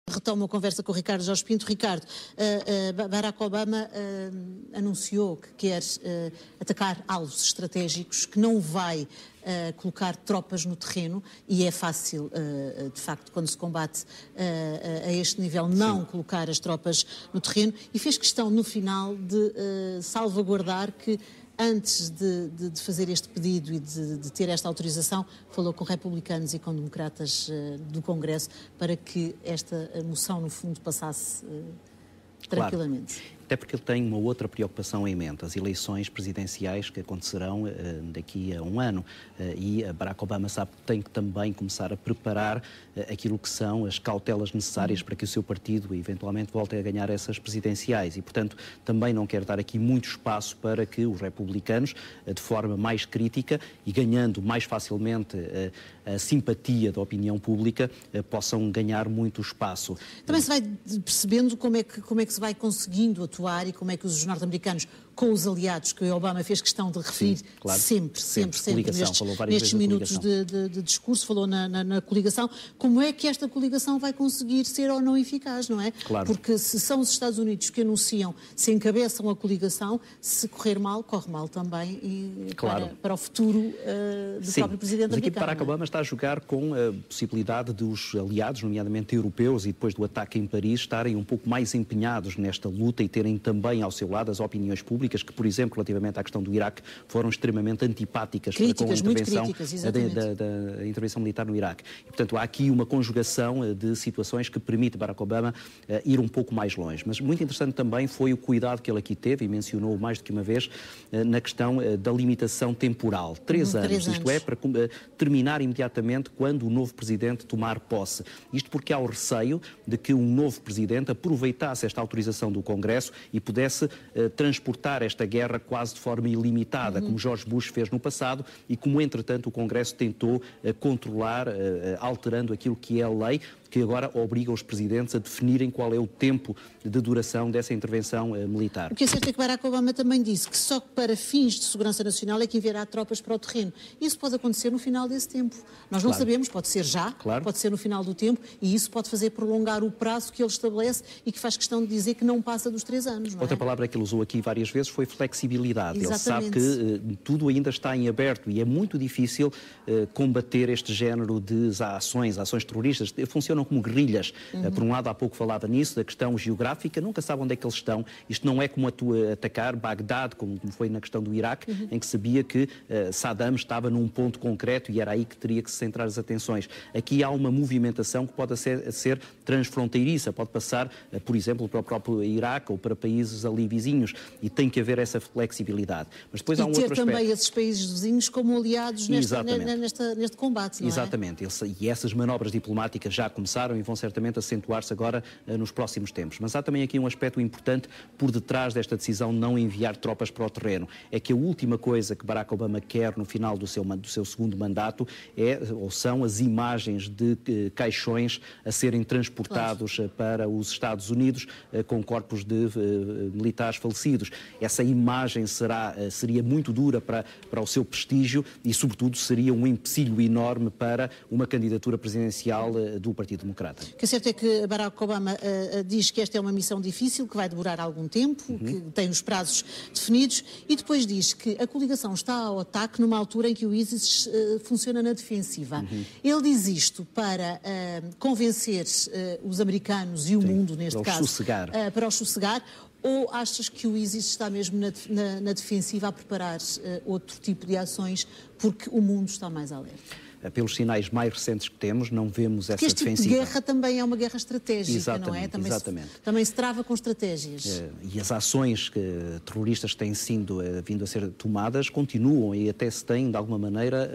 Retomo a conversa com o Ricardo Jorge Pinto. Ricardo, Barack Obama anunciou que quer atacar alvos estratégicos, que não vai colocar tropas no terreno, e é fácil, de facto, quando se combate a este nível, não colocar as tropas no terreno, e fez questão, no final, de salvaguardar que, antes de fazer este pedido e de ter esta autorização, falou com republicanos e com democratas do Congresso para que esta moção, no fundo, passasse tranquilamente. Claro. Até porque ele tem uma outra preocupação em mente, as eleições presidenciais que acontecerão daqui a um ano. E Barack Obama sabe que tem que também começar a preparar aquilo que são as cautelas necessárias para que o seu partido eventualmente volte a ganhar essas presidenciais. E, portanto, também não quer dar aqui muito espaço para que os republicanos, de forma mais crítica e ganhando mais facilmente a simpatia da opinião pública, possam ganhar muito espaço. Também se vai percebendo como é que se vai conseguindo atuar e como é que os norte-americanos, com os aliados que o Obama fez questão de referir, sim, claro, sempre nestes minutos de discurso, falou na coligação, como é que esta coligação vai conseguir ser ou não eficaz, não é? Claro. Porque se são os Estados Unidos que anunciam, se encabeçam a coligação, se correr mal, corre mal também e claro, para o futuro do próprio presidente americano. Mas aqui Barack Obama está a jogar com a possibilidade dos aliados, nomeadamente europeus, e depois do ataque em Paris, estarem um pouco mais empenhados nesta luta e terem também ao seu lado as opiniões públicas que, por exemplo, relativamente à questão do Iraque, foram extremamente antipáticas com a intervenção, da intervenção militar no Iraque. E, portanto, há aqui uma conjugação de situações que permite Barack Obama ir um pouco mais longe. Mas muito interessante também foi o cuidado que ele aqui teve, e mencionou mais do que uma vez, na questão da limitação temporal. 3 anos. Isto é, para terminar imediatamente quando o novo presidente tomar posse. Isto porque há o receio de que um novo presidente aproveitasse esta autorização do Congresso e pudesse transportar esta guerra quase de forma ilimitada, como George Bush fez no passado e como, entretanto, o Congresso tentou controlar, alterando aquilo que é a lei, que agora obriga os presidentes a definirem qual é o tempo de duração dessa intervenção militar. O que é certo é que Barack Obama também disse que só para fins de segurança nacional é que enviará tropas para o terreno. Isso pode acontecer no final desse tempo. Nós não sabemos, pode ser já, pode ser no final do tempo, e isso pode fazer prolongar o prazo que ele estabelece e que faz questão de dizer que não passa dos 3 anos. Não é? Outra palavra que ele usou aqui várias vezes foi flexibilidade. Exatamente. Ele sabe que tudo ainda está em aberto e é muito difícil combater este género de ações terroristas. Funcionam como guerrilhas. Por um lado, há pouco falava nisso, da questão geográfica, nunca sabe onde é que eles estão. Isto não é como atacar Bagdade, como foi na questão do Iraque, em que sabia que Saddam estava num ponto concreto e era aí que teria que se centrar as atenções. Aqui há uma movimentação que pode ser transfronteiriça, pode passar, por exemplo, para o próprio Iraque ou para países ali vizinhos, e tem que haver essa flexibilidade. Mas depois há um outro aspecto. E ter também esses países vizinhos como aliados neste combate, não é? Exatamente. E essas manobras diplomáticas já começaram e vão certamente acentuar-se agora nos próximos tempos. Mas há também aqui um aspecto importante por detrás desta decisão de não enviar tropas para o terreno. É que a última coisa que Barack Obama quer no final do seu segundo mandato são as imagens de caixões a serem transportados para os Estados Unidos com corpos de militares falecidos. Essa imagem seria muito dura para o seu prestígio e, sobretudo, seria um empecilho enorme para uma candidatura presidencial do Partido Democrata. O que é certo é que Barack Obama diz que esta é uma missão difícil, que vai demorar algum tempo, que tem os prazos definidos, e depois diz que a coligação está ao ataque numa altura em que o ISIS funciona na defensiva. Ele diz isto para convencer os americanos e o mundo, neste caso, para os sossegar, ou achas que o ISIS está mesmo na defensiva a preparar outro tipo de ações porque o mundo está mais alerta? Pelos sinais mais recentes que temos, não vemos essa defensiva. Este tipo de guerra também é uma guerra estratégica, exatamente, não é? Exatamente. Também se trava com estratégias. E as ações terroristas que têm vindo a ser tomadas continuam e até se têm, de alguma maneira,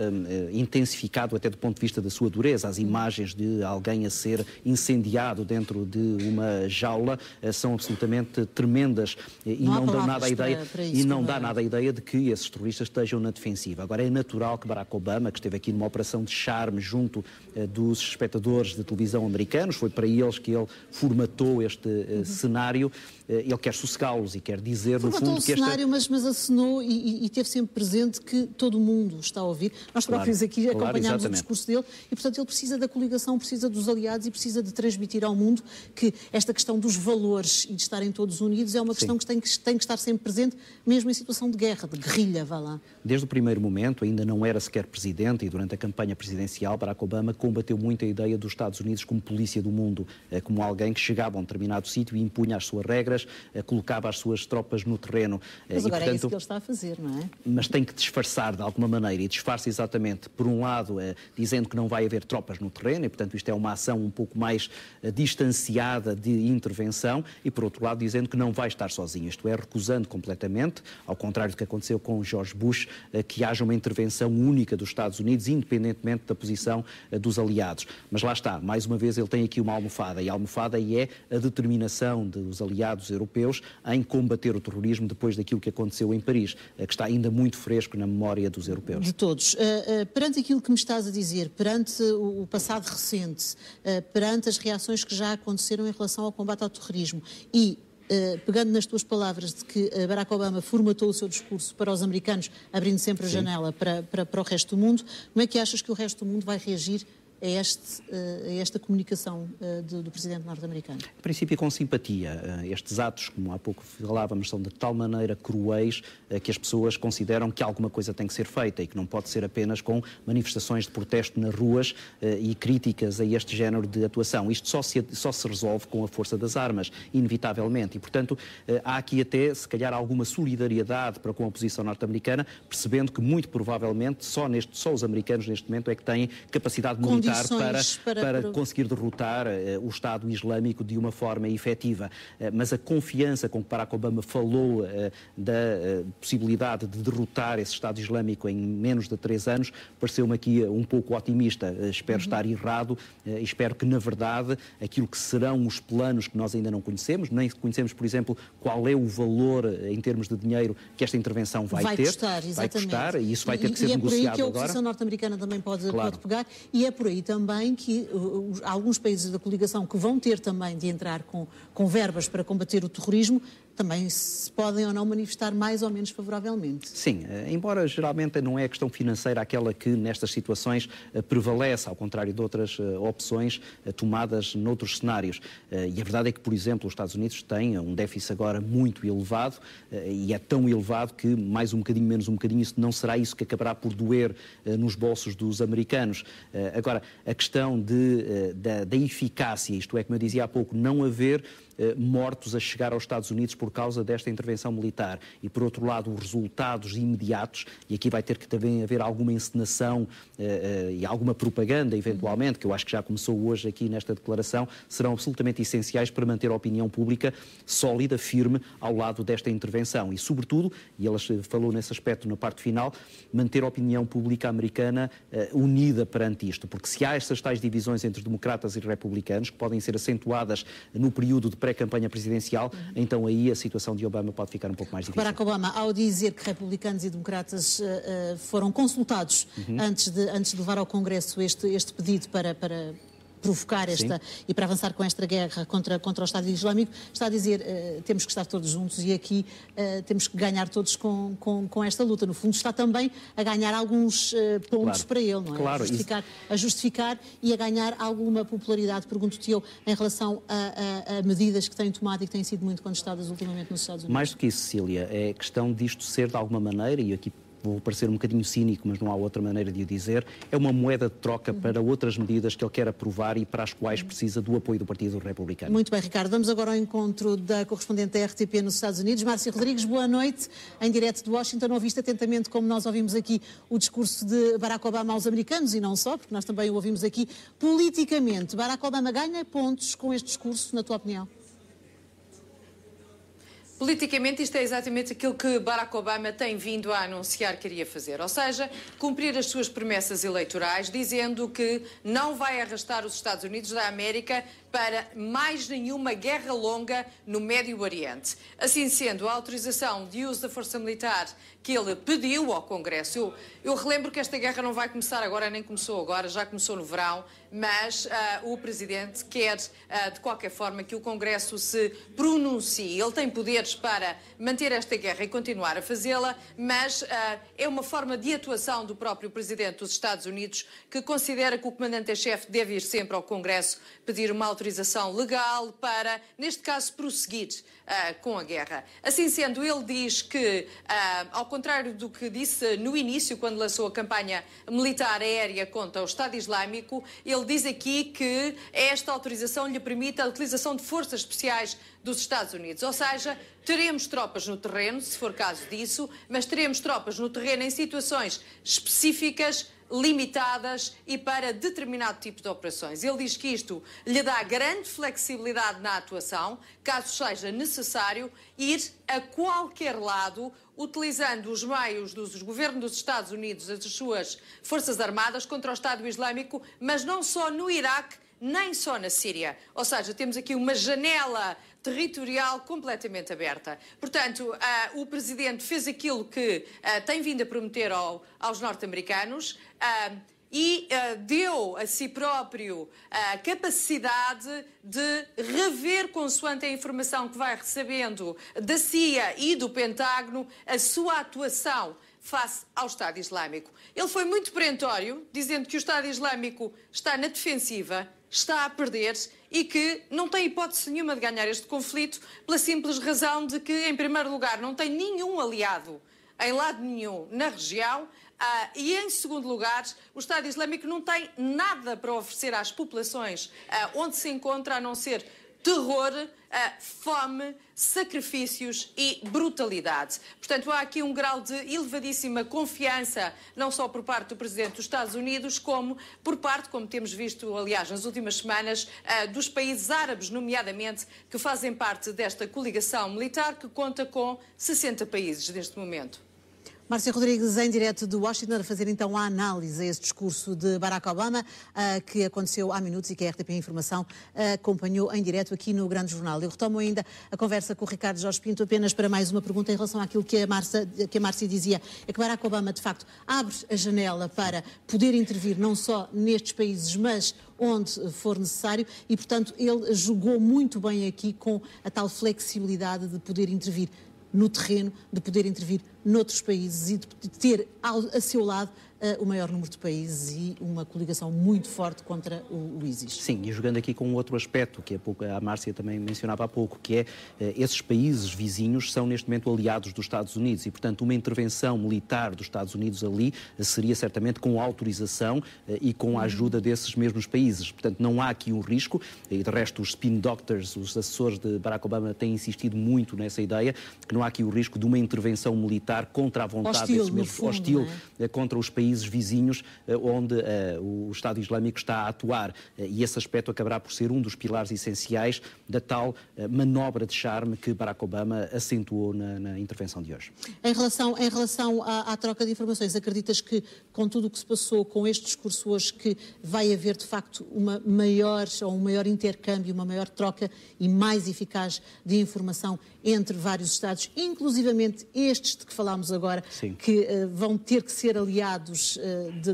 intensificado até do ponto de vista da sua dureza. As imagens de alguém a ser incendiado dentro de uma jaula são absolutamente tremendas e não dão nada a ideia e não dá nada a ideia de que esses terroristas estejam na defensiva. Agora, é natural que Barack Obama, que esteve aqui numa operação lição de charme junto dos espectadores de televisão americanos. Foi para eles que ele formatou este cenário. Ele quer sossegá-los e quer dizer, no fundo, que cenário, mas acenou e teve sempre presente que todo o mundo está a ouvir. Nós próprios aqui acompanhámos o discurso dele e, portanto, ele precisa da coligação, precisa dos aliados e precisa de transmitir ao mundo que esta questão dos valores e de estarem todos unidos é uma questão que tem que estar sempre presente, mesmo em situação de guerra, de guerrilha, vá lá. Desde o primeiro momento, ainda não era sequer presidente e durante a campanha presidencial, Barack Obama combateu muito a ideia dos Estados Unidos como polícia do mundo, como alguém que chegava a um determinado sítio e impunha as suas regras, colocava as suas tropas no terreno. Mas agora é isso que ele está a fazer, não é? Mas tem que disfarçar de alguma maneira, e disfarça exatamente, por um lado, dizendo que não vai haver tropas no terreno, e portanto isto é uma ação um pouco mais distanciada de intervenção, e por outro lado dizendo que não vai estar sozinho, isto é, recusando completamente, ao contrário do que aconteceu com George Bush, que haja uma intervenção única dos Estados Unidos, independentemente da posição dos aliados. Mas lá está, mais uma vez ele tem aqui uma almofada, e a almofada é a determinação dos aliados europeus em combater o terrorismo depois daquilo que aconteceu em Paris, que está ainda muito fresco na memória dos europeus. De todos. Perante aquilo que me estás a dizer, perante o passado recente, perante as reações que já aconteceram em relação ao combate ao terrorismo e pegando nas tuas palavras de que Barack Obama formatou o seu discurso para os americanos, abrindo sempre a janela para o resto do mundo, como é que achas que o resto do mundo vai reagir a esta comunicação do presidente norte-americano? Em princípio, com simpatia. Estes atos, como há pouco falávamos, são de tal maneira cruéis que as pessoas consideram que alguma coisa tem que ser feita e que não pode ser apenas com manifestações de protesto nas ruas e críticas a este género de atuação. Isto só se resolve com a força das armas, inevitavelmente. E, portanto, há aqui até, se calhar, alguma solidariedade para com a oposição norte-americana, percebendo que, muito provavelmente, só os americanos, neste momento, é que têm capacidade militar para conseguir derrotar o Estado Islâmico de uma forma efetiva. Mas a confiança com que Barack Obama falou da possibilidade de derrotar esse Estado Islâmico em menos de 3 anos pareceu-me aqui um pouco otimista. Espero estar errado e espero que, na verdade, aquilo que serão os planos que nós ainda não conhecemos, nem conhecemos, por exemplo, qual é o valor em termos de dinheiro que esta intervenção vai ter. Vai custar, e isso vai ter que ser negociado agora. E é por aí que a oposição norte-americana também pode pegar, e é por aí também que alguns países da coligação que vão ter também de entrar com verbas para combater o terrorismo também se podem ou não manifestar mais ou menos favoravelmente. Sim, embora geralmente não é a questão financeira aquela que nestas situações prevalece, ao contrário de outras opções tomadas noutros cenários. E a verdade é que, por exemplo, os Estados Unidos têm um déficit agora muito elevado e é tão elevado que mais um bocadinho, menos um bocadinho, isso não será isso que acabará por doer nos bolsos dos americanos. Agora, a questão da eficácia, isto é, como eu dizia há pouco, não haver mortos a chegar aos Estados Unidos por causa desta intervenção militar e, por outro lado, os resultados imediatos, e aqui vai ter que também haver alguma encenação e alguma propaganda, eventualmente, que eu acho que já começou hoje aqui nesta declaração, serão absolutamente essenciais para manter a opinião pública sólida, firme, ao lado desta intervenção e, sobretudo, e ela falou nesse aspecto na parte final, manter a opinião pública americana unida perante isto, porque se há estas tais divisões entre democratas e republicanos, que podem ser acentuadas no período de pré-campanha presidencial, então aí a situação de Obama pode ficar um pouco mais difícil. Barack Obama, ao dizer que republicanos e democratas foram consultados antes de levar ao Congresso este pedido para provocar e para avançar com esta guerra contra o Estado Islâmico, está a dizer temos que estar todos juntos e aqui temos que ganhar todos com esta luta. No fundo está também a ganhar alguns pontos para ele, não é? Claro. A justificar e a ganhar alguma popularidade, pergunto-te eu, em relação a medidas que têm tomado e que têm sido muito contestadas ultimamente nos Estados Unidos. Mais do que isso, Cecília, é questão disto ser de alguma maneira, e aqui vou parecer um bocadinho cínico, mas não há outra maneira de o dizer, é uma moeda de troca para outras medidas que ele quer aprovar e para as quais precisa do apoio do Partido Republicano. Muito bem, Ricardo. Vamos agora ao encontro da correspondente da RTP nos Estados Unidos, Márcia Rodrigues. Boa noite. Em direto de Washington, ouviste atentamente como nós ouvimos aqui o discurso de Barack Obama aos americanos, e não só, porque nós também o ouvimos aqui politicamente. Barack Obama ganha pontos com este discurso, na tua opinião? Politicamente, isto é exatamente aquilo que Barack Obama tem vindo a anunciar que iria fazer. Ou seja, cumprir as suas promessas eleitorais, dizendo que não vai arrastar os Estados Unidos da América para mais nenhuma guerra longa no Médio Oriente. Assim sendo, a autorização de uso da força militar que ele pediu ao Congresso, eu relembro que esta guerra não vai começar agora, nem começou agora, já começou no verão, mas o Presidente quer, de qualquer forma, que o Congresso se pronuncie. Ele tem poderes para manter esta guerra e continuar a fazê-la, mas é uma forma de atuação do próprio Presidente dos Estados Unidos, que considera que o Comandante-em-Chefe deve ir sempre ao Congresso pedir uma autorização legal para, neste caso, prosseguir com a guerra. Assim sendo, ele diz que, ao contrário do que disse no início, quando lançou a campanha militar aérea contra o Estado Islâmico, ele diz aqui que esta autorização lhe permite a utilização de forças especiais dos Estados Unidos. Ou seja, teremos tropas no terreno, se for caso disso, mas teremos tropas no terreno em situações específicas, limitadas e para determinado tipo de operações. Ele diz que isto lhe dá grande flexibilidade na atuação, caso seja necessário ir a qualquer lado, utilizando os meios do governo dos Estados Unidos, as suas forças armadas contra o Estado Islâmico, mas não só no Iraque, nem só na Síria. Ou seja, temos aqui uma janela territorial completamente aberta. Portanto, o Presidente fez aquilo que tem vindo a prometer aos norte-americanos e deu a si próprio a capacidade de rever, consoante a informação que vai recebendo da CIA e do Pentágono, a sua atuação face ao Estado Islâmico. Ele foi muito perentório, dizendo que o Estado Islâmico está na defensiva, está a perder e que não tem hipótese nenhuma de ganhar este conflito, pela simples razão de que, em primeiro lugar, não tem nenhum aliado em lado nenhum na região e, em segundo lugar, o Estado Islâmico não tem nada para oferecer às populações onde se encontra, a não ser terror, fome, sacrifícios e brutalidade. Portanto, há aqui um grau de elevadíssima confiança, não só por parte do Presidente dos Estados Unidos, como por parte, como temos visto, aliás, nas últimas semanas, dos países árabes, nomeadamente, que fazem parte desta coligação militar, que conta com 60 países neste momento. Márcia Rodrigues, em direto de Washington, a fazer então a análise a esse discurso de Barack Obama, que aconteceu há minutos e que a RTP Informação acompanhou em direto aqui no Grande Jornal. Eu retomo ainda a conversa com o Ricardo Jorge Pinto apenas para mais uma pergunta em relação àquilo que a Márcia dizia. É que Barack Obama, de facto, abre a janela para poder intervir não só nestes países, mas onde for necessário e, portanto, ele jogou muito bem aqui com a tal flexibilidade de poder intervir no terreno, de poder intervir noutros países e de ter a seu lado o maior número de países e uma coligação muito forte contra o ISIS. Sim, e jogando aqui com outro aspecto, que a Márcia também mencionava há pouco, que é esses países vizinhos são neste momento aliados dos Estados Unidos e, portanto, uma intervenção militar dos Estados Unidos ali seria certamente com autorização e com a ajuda desses mesmos países. Portanto, não há aqui um risco, e de resto os spin doctors, os assessores de Barack Obama têm insistido muito nessa ideia, que não há aqui o risco de uma intervenção militar contra a vontade desses mesmos, hostil contra os países vizinhos onde o Estado Islâmico está a atuar. E esse aspecto acabará por ser um dos pilares essenciais da tal manobra de charme que Barack Obama acentuou na intervenção de hoje. Em relação à troca de informações, acreditas que, com tudo o que se passou com este discurso hoje, que vai haver, de facto, um maior intercâmbio, uma maior troca e mais eficaz de informação entre vários Estados, inclusivamente estes de que falámos agora, sim, que vão ter que ser aliados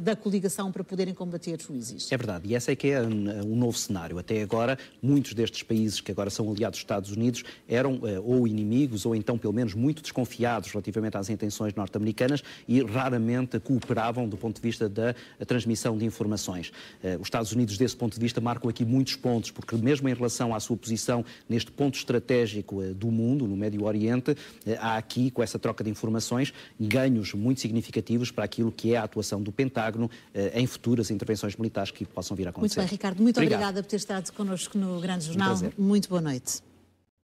da coligação para poderem combater o ISIS? É verdade, e esse é que é um novo cenário. Até agora, muitos destes países que agora são aliados dos Estados Unidos eram ou inimigos ou então, pelo menos, muito desconfiados relativamente às intenções norte-americanas e raramente cooperavam do ponto de vista da transmissão de informações. Os Estados Unidos, desse ponto de vista, marcam aqui muitos pontos, porque mesmo em relação à sua posição neste ponto estratégico do mundo, no Médio Oriente, há aqui, com essa troca de informações, ganhos muito significativos para aquilo que é a atuação do Pentágono em futuras intervenções militares que possam vir a acontecer. Muito bem, Ricardo. Muito obrigada por ter estado connosco no Grande Jornal. Muito boa noite.